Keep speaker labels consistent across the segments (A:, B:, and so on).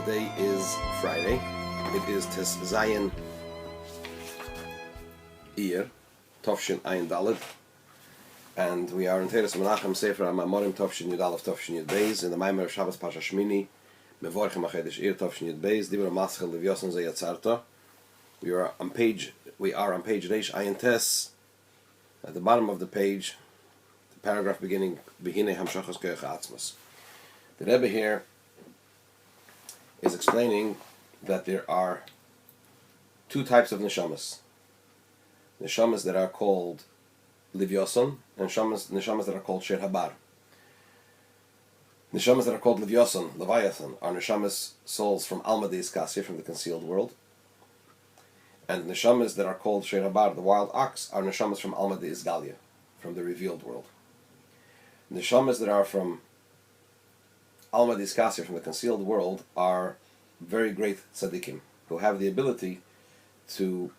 A: Today is Friday. It is Tes Zayin Iyar, Tovshin Ayin Daled, and we are in Teres Menachem Sefer HaMamorim Tovshin Yud Aleph Tovshin Yud Beis in the Maimer of Shabbos Pasha Shmini Mevorchem Achedesh Ir Tovshin Yud Beis Dibra Maschel Livyasan Zeh Yatzartah. We are on page Reish Ayin Tes. At the bottom of the page, the paragraph beginning Behinei Hamshachos Koach Atzmos. The Rebbe here is explaining that there are two types of neshamas. Neshamas that are called Livyasan and neshamas that are called Shiur Habar. Neshamas that are called Livyasan, Livyasan, are neshamas, souls from Alma de Iskasya, from the concealed world. And neshamas that are called Shiur Habar, the wild ox, are neshamas from Alma de Isgalia, from the revealed world. Neshamas that are from Alma de Iskasya, from the concealed world, are very great tzaddikim who have the ability to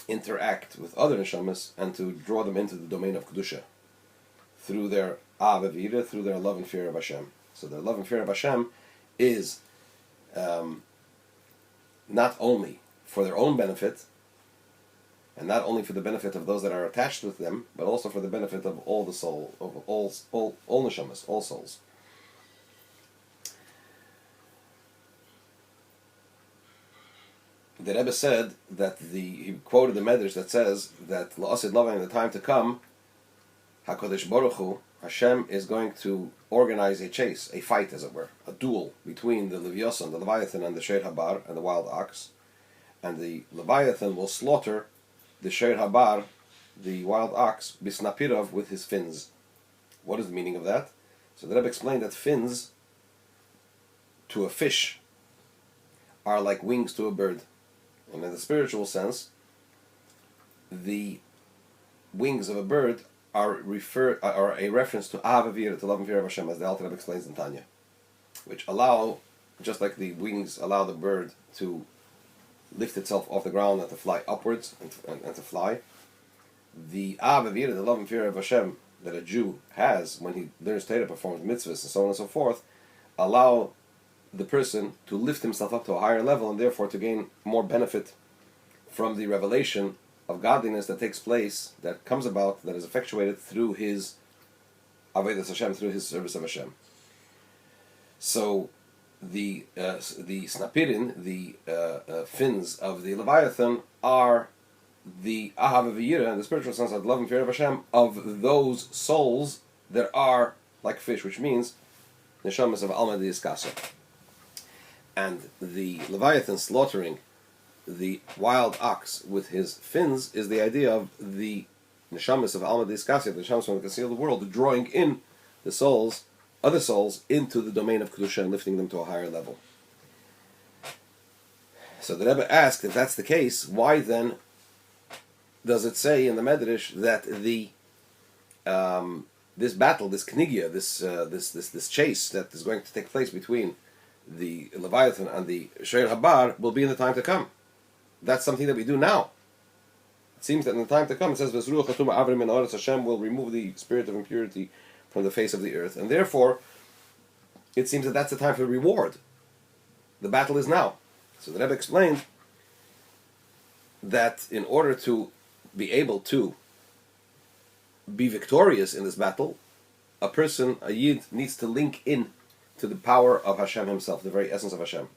A: interact with other neshamas and to draw them into the domain of kedusha through their avavira, through their love and fear of Hashem. So their love and fear of Hashem is not only for their own benefit, and not only for the benefit of those that are attached with them, but also for the benefit of all the soul, of all neshamas, all souls. The Rebbe said that he quoted the Medrash that says that La'asid Lava, in the time to come, HaKadosh Baruch Hu, Hashem is going to organize a chase, a fight as it were, a duel between the Livyasan, the Leviathan, and the Shiur Habar, and the wild ox. And the Leviathan will slaughter the Shiur Habar, the wild ox, bisnapirov, with his fins. What is the meaning of that? So the Rebbe explained that fins to a fish are like wings to a bird. And in the spiritual sense, the wings of a bird are a reference to Avavira, to love and fear of Hashem, as the Alter Rebbe explains in Tanya, which allow, just like the wings allow the bird to lift itself off the ground and to fly upwards and to fly, the Avavira, the love and fear of Hashem that a Jew has when he learns Torah, performs mitzvahs, and so on and so forth, allow the person to lift himself up to a higher level and therefore to gain more benefit from the revelation of godliness that takes place, that comes about, that is effectuated through his Avodas Hashem, through his service of Hashem. So the snapirin, the fins of the Leviathan, are the Ahav V'yira, in the spiritual sense, of love and fear of Hashem, of those souls that are like fish, which means neshamas of Alma de Iskasya. And the Leviathan slaughtering the wild ox with his fins is the idea of the neshamas of Alma de Iskasya, the neshamas from the concealed world, drawing in the souls, other souls, into the domain of kedusha and lifting them to a higher level. So the Rebbe asked, if that's the case, why then does it say in the Medrash that the this battle, this knigya, this chase that is going to take place between the Leviathan and the Shiur Habar will be in the time to come? That's something that we do now. It seems that in the time to come, it says, Hashem will remove the spirit of impurity from the face of the earth, and therefore it seems that that's the time for reward. The battle is now. So the Rebbe explained that in order to be able to be victorious in this battle, a person, a Yid, needs to link in to the power of Hashem himself, the very essence of Hashem,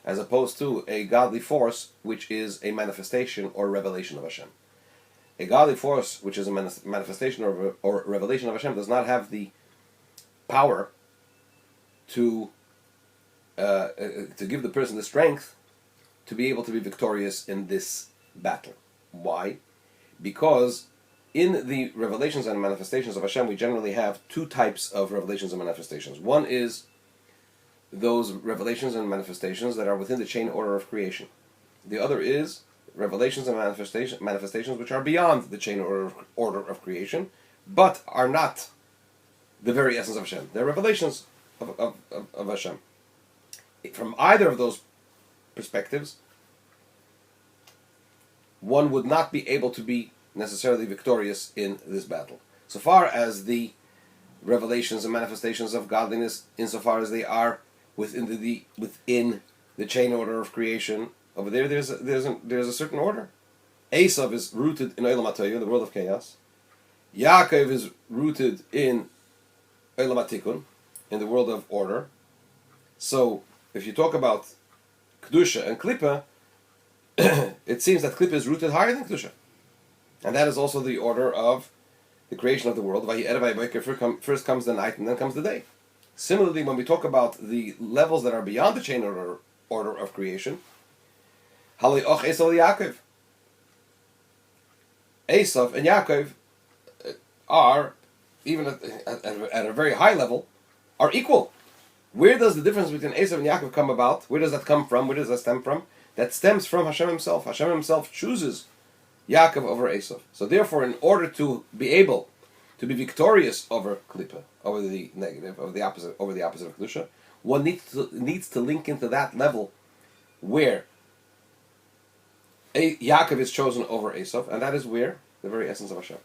A: as opposed to a godly force which is a manifestation or revelation of Hashem. A godly force which is a manifestation or revelation of Hashem does not have the power to give the person the strength to be able to be victorious in this battle. Why? Because in the revelations and manifestations of Hashem, we generally have two types of revelations and manifestations. One is those revelations and manifestations that are within the chain order of creation. The other is revelations and manifestations which are beyond the chain order of creation, but are not the very essence of Hashem. They're revelations of Hashem. From either of those perspectives, one would not be able to be necessarily victorious in this battle. So far as the revelations and manifestations of godliness, insofar as they are within the chain order of creation. Over there, there's a certain order. Esav is rooted in Olam HaTohu, the world of chaos. Yaakov is rooted in Olam HaTikun, in the world of order. So, if you talk about Kedusha and Klippa, it seems that Klippa is rooted higher than Kedusha. And that is also the order of the creation of the world. First comes the night and then comes the day. Similarly, when we talk about the levels that are beyond the chain order of creation, Esav and Yaakov are, even at a very high level, are equal. Where does the difference between Esav and Yaakov come about? Where does that come from? Where does that stem from? That stems from Hashem Himself. Hashem Himself chooses Yaakov over Esav. So therefore, in order to be able to be victorious over Klippa, over the negative, over the opposite of Kedusha, one needs to link into that level where Yaakov is chosen over Esav, and that is where the very essence of Hashem.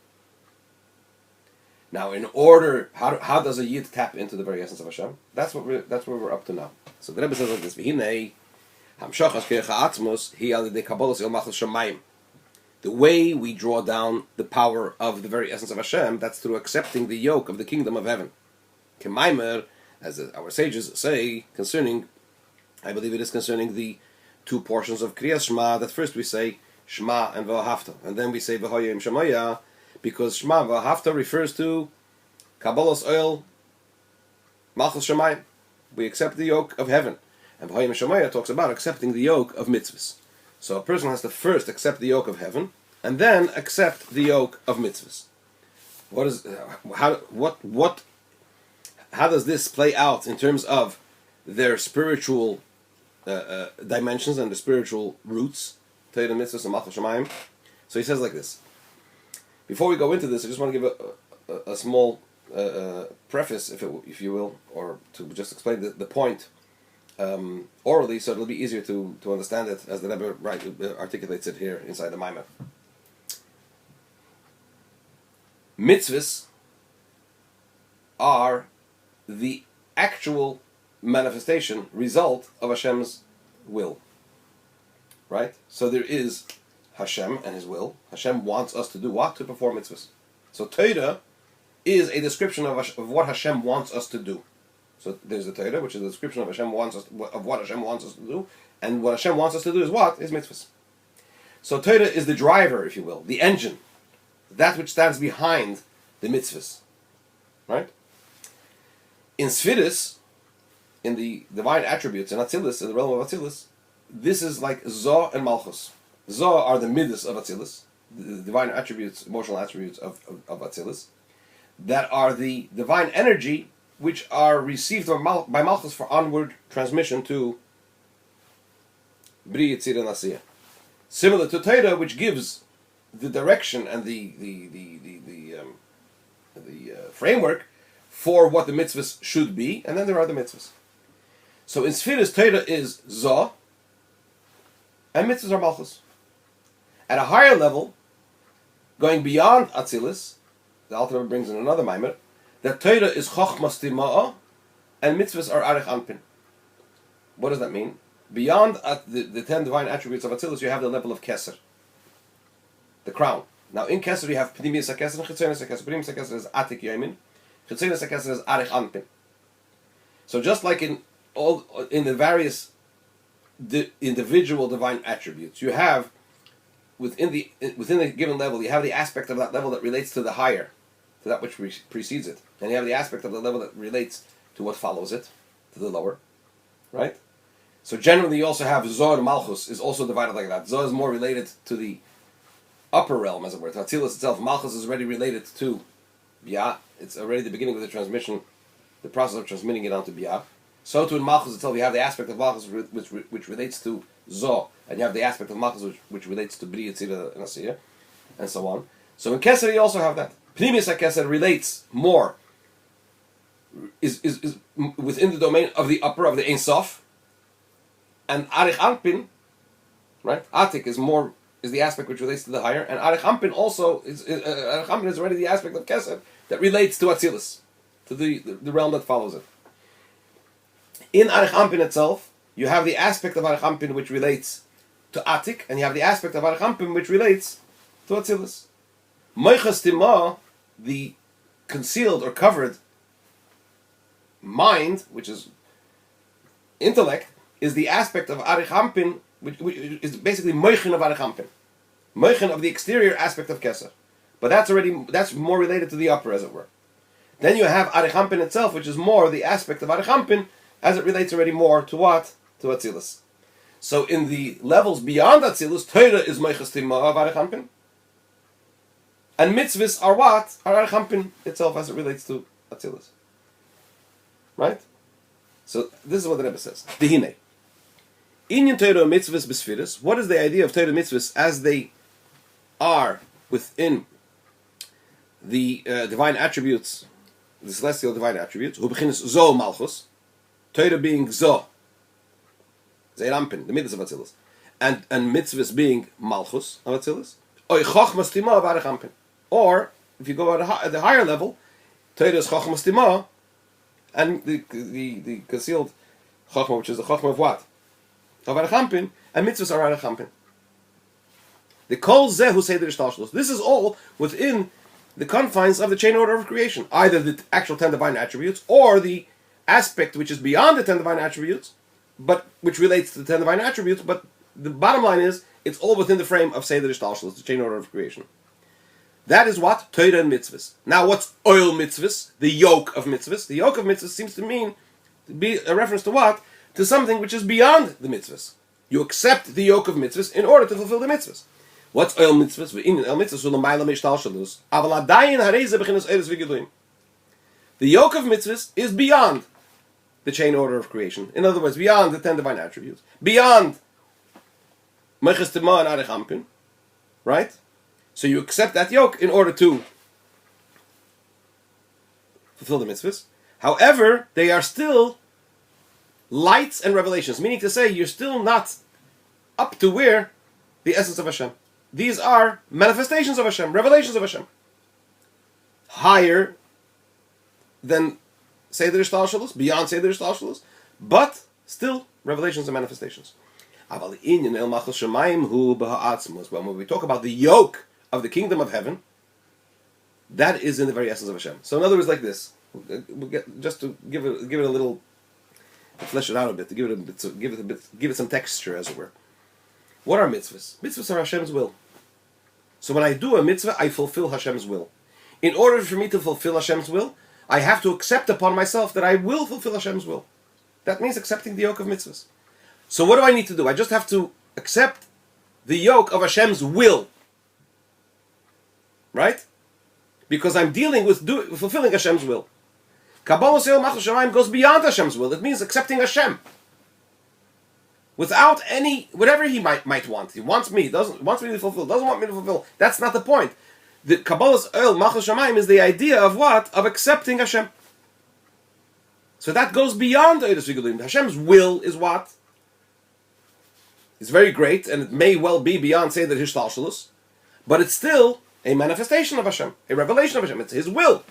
A: Now, in order, how does a Yid tap into the very essence of Hashem? That's where we're up to now. So the Rebbe says like this: the way we draw down the power of the very essence of Hashem, that's through accepting the yoke of the kingdom of heaven. Kemaimer, as our sages say concerning, I believe it is concerning the two portions of Kriyas Shema, that first we say Shema and V'ahavta, and then we say V'hoyim Shemoya, because Shema V'ahavta refers to Kabbalas Oil Malchus Shemayim. We accept the yoke of heaven. And V'hoyim Shemoya talks about accepting the yoke of mitzvahs. So a person has to first accept the yoke of heaven, and then accept the yoke of mitzvahs. How does this play out in terms of their spiritual dimensions and the spiritual roots? Torah, mitzvahs, and Malchus Shemayim. So he says like this. Before we go into this, I just want to give a small preface, if you will, or to just explain the point orally, so it'll be easier to understand it as the Rebbe articulates it here inside the Maimah. Mitzvahs are the actual manifestation, result of Hashem's will. Right? So there is Hashem and His will. Hashem wants us to do what? To perform mitzvahs. So Torah is a description of what Hashem wants us to do. So there's the Torah, which is a description of what Hashem wants us to do, and what Hashem wants us to do is what? Is mitzvahs. So Torah is the driver, if you will, the engine, that which stands behind the mitzvahs. Right? In Sfiris, in the divine attributes, in Atzilus, in the realm of Atzilus, this is like Zoh and Malchus. Zoh are the midas of Atzilus, the divine attributes, emotional attributes of Atzilus, that are the divine energy which are received by Malchus for onward transmission to Bri Yitzir and Asiyah. Similar to Torah, which gives the direction and the framework for what the mitzvahs should be, and then there are the mitzvahs. So in Sfiris, Torah is Zoh, and mitzvahs are Malchus. At a higher level, going beyond Atzilus, the Alter Rebbe brings in another Maimer, that Torah is Chochmas Tima'ah, and mitzvahs are Arich Anpin. What does that mean? Beyond the 10 divine attributes of Atzilus, you have the level of Keser, the crown. Now in Keser you have Pnimiyas HaKeser and Chitzonis HaKeser. Pnimiyas HaKeser is Atik Yomin, Chitzonis HaKeser is Arich Anpin. So just like in the various individual divine attributes, you have within a given level, you have the aspect of that level that relates to the higher, to that which precedes it, and you have the aspect of the level that relates to what follows it, to the lower, right? So generally, you also have Zoh and Malchus is also divided like that. Zoh is more related to the upper realm, as it were, to Atzilus itself. Malchus is already related to Biyah. It's already the beginning of the transmission, the process of transmitting it onto Biyah. So too in Malchus itself, you have the aspect of Malchus which relates to Zoh, and you have the aspect of Malchus which relates to Bri Yitzir and Asiyah, and so on. So in Keser you also have that. Pnimiyas HaKeser relates more, is within the domain of the upper, of the Ein Sof, and Arich Anpin, right? Atik is the aspect which relates to the higher, and Arich Anpin also is already the aspect of Keser that relates to Atzilus, to the realm that follows it. In Arich Ampin itself, you have the aspect of Arich Ampin which relates to Atik, and you have the aspect of Arich Ampin which relates to Atzilus. Moichas Tima, the concealed or covered mind, which is intellect, is the aspect of Arich Ampin, which is basically Moichin of Arich Ampin. Moichin of the exterior aspect of Keser. But that's more related to the upper, as it were. Then you have Arich Ampin itself, which is more the aspect of Arich Ampin, as it relates already more to what? To Atzilus. So in the levels beyond Atzilus, Torah is Moichas Tima of Arich Ampin. And mitzvahs are what? Are Arich Ampin itself as it relates to Atzilus. Right? So this is what the Rebbe says. Dihine. Inyan Torah mitzvahs besfiras. What is the idea of Torah mitzvahs as they are within the divine attributes, the celestial divine attributes? Hu beginnes zo malchus. Torah being zo. Zeirampin, the mitzvahs of Atzilus. And mitzvahs being malchus of Atzilus. Oy chochmas tima of Arich Ampin. Or, if you go at the higher level, Torah is chochmas tima, and the concealed chochma, which is the chochma of what? Of Arich Ampin, and mitzvahs are Arich Ampin. The kol zeh hu seder ishtalshlus. This is all within the confines of the chain order of creation. Either the actual 10 divine attributes, or the aspect which is beyond the 10 divine attributes, but which relates to the 10 divine attributes, but the bottom line is, it's all within the frame of Seder Ishtalshelus, the chain order of creation. That is what? Torah and mitzvahs. Now what's oil mitzvahs? The yoke of mitzvahs. The yoke of mitzvahs seems to be a reference to what? To something which is beyond the mitzvahs. You accept the yoke of mitzvahs in order to fulfill the mitzvahs. What's oil mitzvahs? The yoke of mitzvahs is beyond the chain order of creation. In other words, beyond the 10 divine attributes. Beyond Mechas Tima and Arich Ampin. Right? So you accept that yoke in order to fulfill the mitzvahs. However, they are still lights and revelations. Meaning to say, you're still not up to where the essence of Hashem. These are manifestations of Hashem, revelations of Hashem. Higher than Seder Ishtalshelus, beyond Seder Ishtalshelus, but still revelations and manifestations. When we talk about the yoke of the kingdom of heaven, that is in the very essence of Hashem. So in other words, like this, just to give it a little, to flesh it out a bit, to give it some texture, as it were. What are mitzvahs? Mitzvahs are Hashem's will. So when I do a mitzvah, I fulfill Hashem's will. In order for me to fulfill Hashem's will, I have to accept upon myself that I will fulfill Hashem's will. That means accepting the yoke of mitzvahs. So what do I need to do? I just have to accept the yoke of Hashem's will. Right? Because I'm dealing with fulfilling Hashem's will. Kabbalah Seil Machal Shamayim goes beyond Hashem's will. It means accepting Hashem. Without any, whatever he might want. He wants me, wants me to fulfill, doesn't want me to fulfill. That's not the point. The Kabbalah's Oil Machal Shamayim is the idea of what? Of accepting Hashem. So that goes beyond Eidos V'Gelulim. Hashem's will is what? It's very great, and it may well be beyond Seder Hishtalshelus, but it's still a manifestation of Hashem, a revelation of Hashem. It's His will.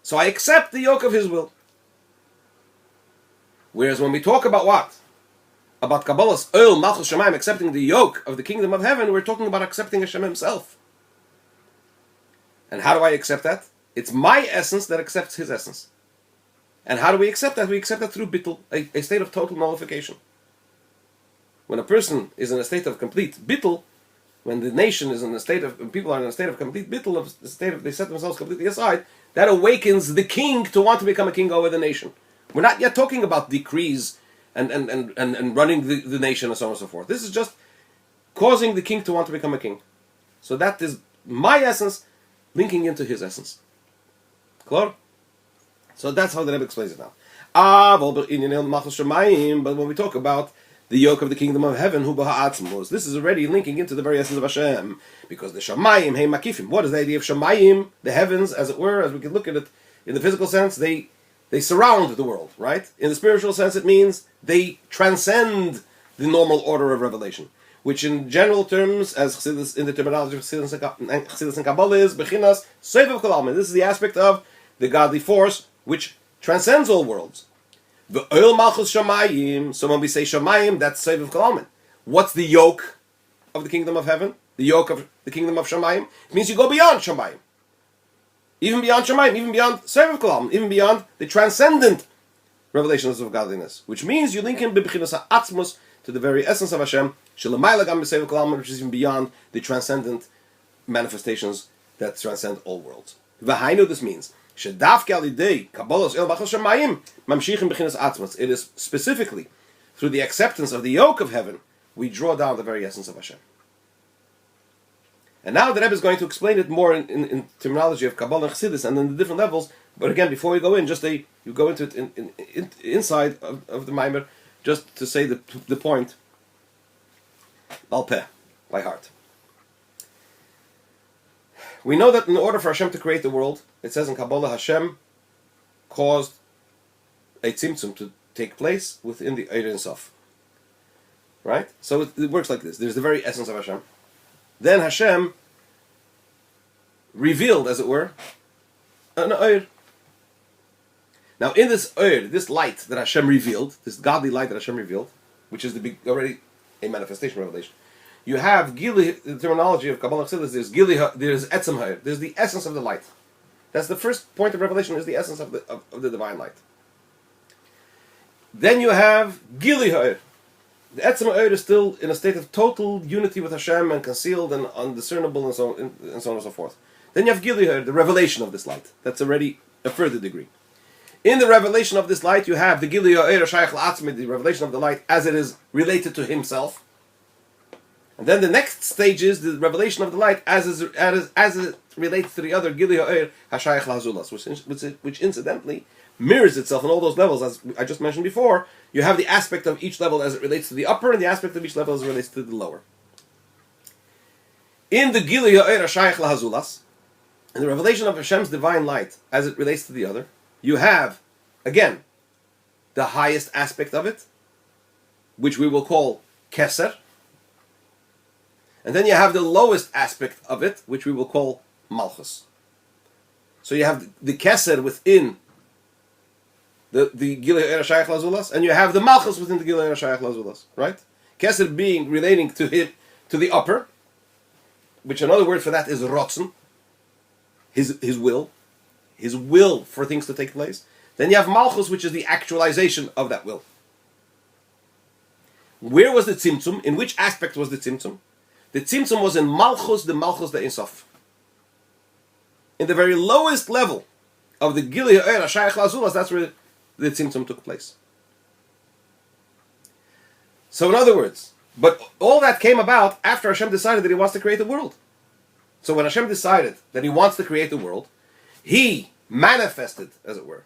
A: So I accept the yoke of His will. Whereas when we talk about what? About Kabbalah's Oil Malchus Shamayim, accepting the yoke of the kingdom of heaven, we're talking about accepting Hashem Himself. And how do I accept that? It's my essence that accepts His essence. And how do we accept that? We accept that through bittul, a state of total nullification. When a person is in a state of complete bittul, when the nation is in a state of, people are in a state of complete bittul, they set themselves completely aside, that awakens the king to want to become a king over the nation. We're not yet talking about decrees and running the nation and so on and so forth. This is just causing the king to want to become a king. So that is my essence linking into his essence. Clear? So that's how the Rebbe explains it now. But when we talk about the yoke of the kingdom of heaven, this is already linking into the very essence of Hashem, because the Shamayim, hey Makifim. What is the idea of Shamayim? The heavens, as it were, as we can look at it in the physical sense, they surround the world, right? In the spiritual sense, it means they transcend the normal order of revelation, which in general terms, as Chassidus, in the terminology of Chassidus and Kabbalah, is Bechinas Sevav Kol Almin. This is the aspect of the godly force which transcends all worlds. The oil malchus shamayim. So when we say shamayim, that's Seviv Kalamin. What's the yoke of the kingdom of heaven? The yoke of the kingdom of shamayim. It means you go beyond shamayim. Even beyond shamayim, even beyond Seviv Kalamin, even beyond the transcendent revelations of godliness. Which means you link in b'bchinas ha'atzmos to the very essence of Hashem, shelamayla gam b'Seviv Kalamin, which is even beyond the transcendent manifestations that transcend all worlds. V'hainu, this means it is specifically through the acceptance of the yoke of heaven we draw down the very essence of Hashem. And now the Rebbe is going to explain it more in terminology of Kabbalah and Chassidus and in the different levels. But again, before we go in, you go into it inside of the Maimer, just to say the point. Al peh, by heart. We know that in order for Hashem to create the world, it says in Kabbalah, Hashem caused a tzimtzum to take place within the Ein Sof. Right? So it works like this. There's the very essence of Hashem. Then Hashem revealed, as it were, an Eir. Now in this Eir, this light that Hashem revealed, this godly light that Hashem revealed, which is already a manifestation revelation, you have Gili, the terminology of Kabbalah Chassidus, there's Gili, there's Etzem Ha'ir, there's the essence of the light. That's the first point of revelation, is the essence of the divine light. Then you have Gili Ha'ir. The Etzem Ha'ir is still in a state of total unity with Hashem and concealed and undiscernible and so on and so forth. Then you have Gili Ha'ir, the revelation of this light. That's already a further degree. In the revelation of this light, you have the Gili Ha'ir Shayach La'atzmi, the revelation of the light as it is related to himself. And then the next stage is the revelation of the light as it relates to the other Gili Ha'ir Hashayach Lazulas, which incidentally mirrors itself on all those levels, as I just mentioned before. You have the aspect of each level as it relates to the upper, and the aspect of each level as it relates to the lower. In the Gili Ha'ir Hashayach Lazulas, in the revelation of Hashem's divine light as it relates to the other, you have, again, the highest aspect of it, which we will call Keser. And then you have the lowest aspect of it, which we will call Malchus. So you have the Keser within the Gilei Ha'er Shayach Lazulas, and you have the Malchus within the Gilei Ha'er Shayach Lazulas, right? Keser being relating to the upper, which another word for that is Rotzen, his will for things to take place. Then you have Malchus, which is the actualization of that will. Where was the Tzimtzum? In which aspect was the Tzimtzum? The Tzimtzum was in Malchus the Ein Sof. In the very lowest level of the Gilei Ha'er Shayach Lazulas, that's where the Tzimtzum took place. So in other words, but all that came about after Hashem decided that He wants to create the world. So when Hashem decided that He wants to create the world, He manifested, as it were,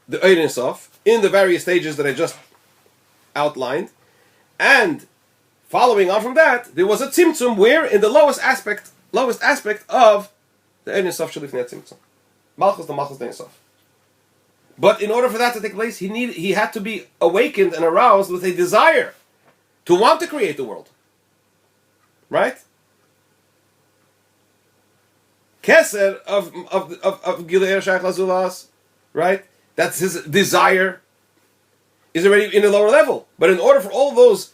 A: the Ein Sof in the various stages that I just outlined, and following on from that, there was a tzimtzum where in the lowest aspect of the Ein Sof Shalifnei Tzimtzum, Malchus the Ein Sof. But in order for that to take place, he had to be awakened and aroused with a desire to want to create the world. Right? Keser of Gilei Ha'er Shayach Lazulas, right? That's his desire, is already in a lower level. But in order for all those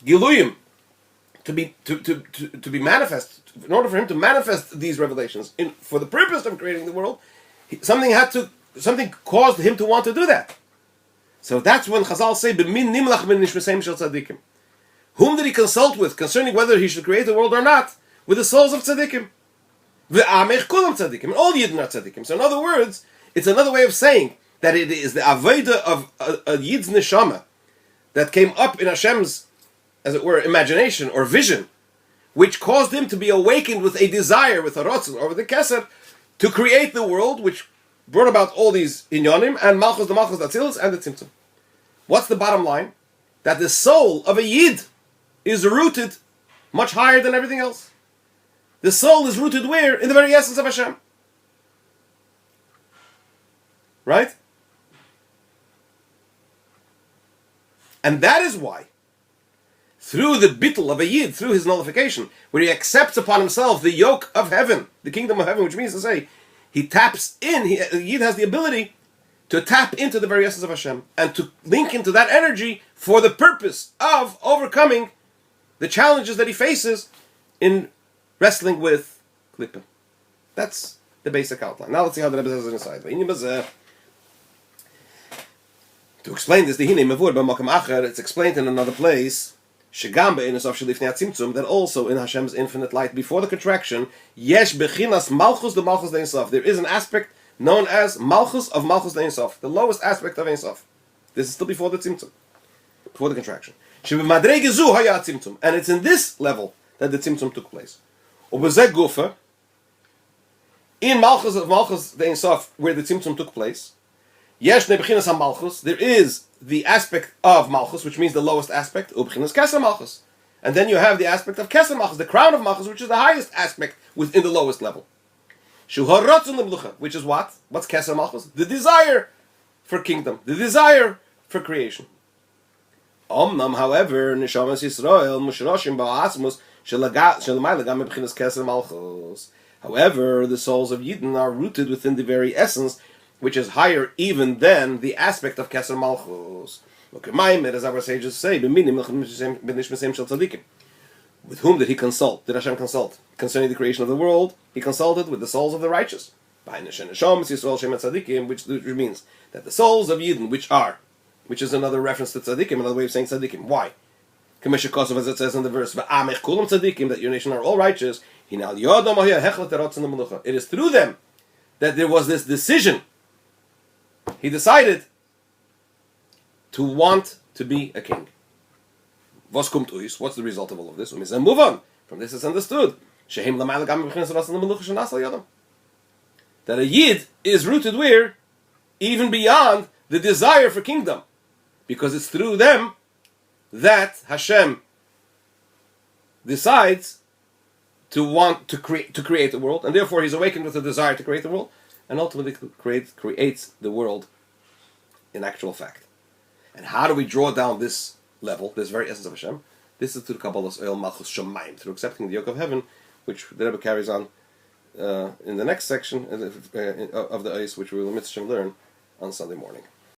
A: Giluyim to be manifest, in order for him to manifest these revelations for the purpose of creating the world, something caused him to want to do that. So that's when Chazal say, "B'min nimlach min nishmeseim shel tzadikim." Whom did he consult with concerning whether he should create the world or not? With the souls of tzadikim. V'amech kulam tzadikim, and all Yidden are tzadikim. So in other words, it's another way of saying that it is the avodah of a Yid's neshama that came up in Hashem's, as it were, imagination or vision, which caused him to be awakened with a desire, with a rotzen or with a keser, to create the world, which brought about all these inyanim, and Malchus the Atzilus, and the Tzimtzum. What's the bottom line? That the soul of a Yid is rooted much higher than everything else. The soul is rooted where? In the very essence of Hashem. Right? And that is why, through the bittul of a Yid, through his nullification, where he accepts upon himself the yoke of heaven, the kingdom of heaven, which means to say, he taps in, Yid has the ability to tap into the very essence of Hashem and to link into that energy for the purpose of overcoming the challenges that he faces in wrestling with Klippa. That's the basic outline. Now let's see how the Rebbe says it inside. To explain this, it's explained in another place, that also in Hashem's infinite light, before the contraction, yesh bechinas malchus the malchus de Ein Sof. There is an aspect known as malchus of malchus de Ein Sof, the lowest aspect of Ein Sof. This is still before the tzimtzum, before the contraction. And it's in this level that the tzimtzum took place. In malchus of malchus de Ein Sof, where the tzimtzum took place, yesh bechinas malchus, there is the aspect of malchus, which means the lowest aspect, u'bechinas keser malchus. And then you have the aspect of keser malchus, the crown of malchus, which is the highest aspect within the lowest level. Which is what? What's keser malchus? The desire for kingdom, the desire for creation. Omnam, however, neshamas Yisrael mushroshim ba'asmus shelamayla gam bechinas keser malchus. However, the souls of Yidden are rooted within the very essence, which is higher even than the aspect of Keser Malchus. As our sages say, with whom did he consult? Did Hashem consult? Concerning the creation of the world, he consulted with the souls of the righteous. Which means that the souls of Yidden, which is another reference to tzaddikim, another way of saying tzaddikim. Why? As it says in the verse, that your nation are all righteous. It is through them that there was this decision. He decided to want to be a king. What's the result of all of this? And move on. From this it's understood that a Yid is rooted where? Even beyond the desire for kingdom. Because it's through them that Hashem decides to want to create the world, and therefore he's awakened with a desire to create the world, and ultimately creates the world in actual fact. And how do we draw down this level, this very essence of Hashem? This is through the Kabbalah's Oil Malchus Shamayim, through accepting the yoke of heaven, which the Rebbe carries on in the next section of the Ois, which we will learn on Sunday morning.